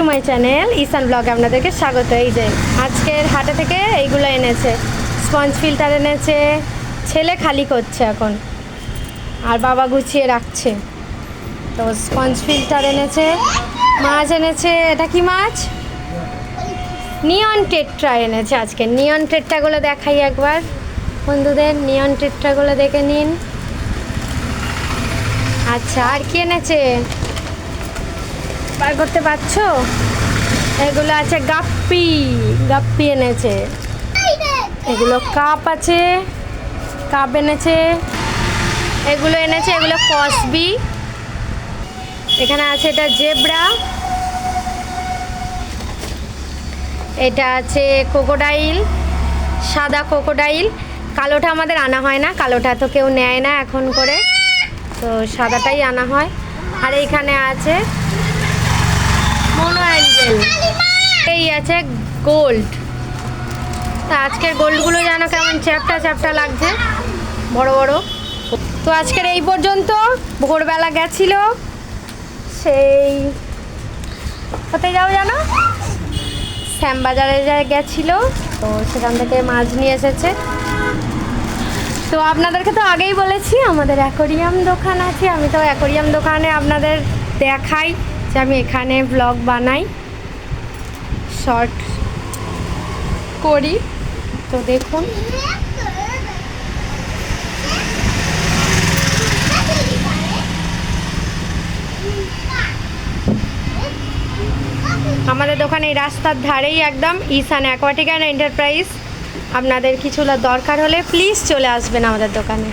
To my channel ঈশান ব্লগে আপনাদেরকে স্বাগত। এই যে আজকের হাটে থেকে এইগুলো এনেছে, স্পঞ্জ ফিল্টার এনেছে, ছেলে খালি করছে এখন আর বাবা গুছিয়ে রাখছে। তো স্পঞ্জ ফিল্টার এনেছে, মাছ এনেছে, এটা কি মাছ? নিয়ন টেট্রা এনেছে আজকে। নিয়ন টেট্রাগুলো দেখাই একবার বন্ধুদের, নিয়ন টেট্রাগুলো দেখে নিন। আচ্ছা, আর কি এনেছে বার করতে পারছো? এগুলো আছে গাপ্পি, গাপ্পি এনেছে। এগুলো কাপ আছে, কাপ এনেছে। এগুলো এনেছে, এগুলো কসবি। এখানে আছে এটা জেব্রা, এটা আছে ক্রোকোডাইল, সাদা ক্রোকোডাইল। কালোটা আমাদের আনা হয় না, কালোটা তো কেউ নেয় না এখন করে, তো সাদাটাই আনা হয়। আর এইখানে আছে মোনো অ্যাঞ্জেল, এই আছে গোল্ড। তা আজকের গোল্ডগুলো যেন কেমন চ্যাপটা চ্যাপটা লাগছে, বড় বড়। তো আজকের এই পর্যন্ত। ভোরবেলা গেছিল সেই কোথায় যাও জানো, শ্যামবাজারে গেছিলো, তো সেখান থেকে মাছ নিয়ে এসেছে। তো আপনাদেরকে তো আগেই বলেছি আমাদের অ্যাকোরিয়াম দোকান আছে। আমি তো অ্যাকোরিয়াম দোকানে আপনাদের দেখাই যে আমি এখানে ব্লগ বানাই, শর্ট করি। তো দেখুন আমাদের দোকানে এই রাস্তার ধারেই একদম ঈশান অ্যাকোয়াটিক অ্যান্ড এন্টারপ্রাইজ। আপনাদের কিছু দরকার হলে প্লিজ চলে আসবেন আমাদের দোকানে।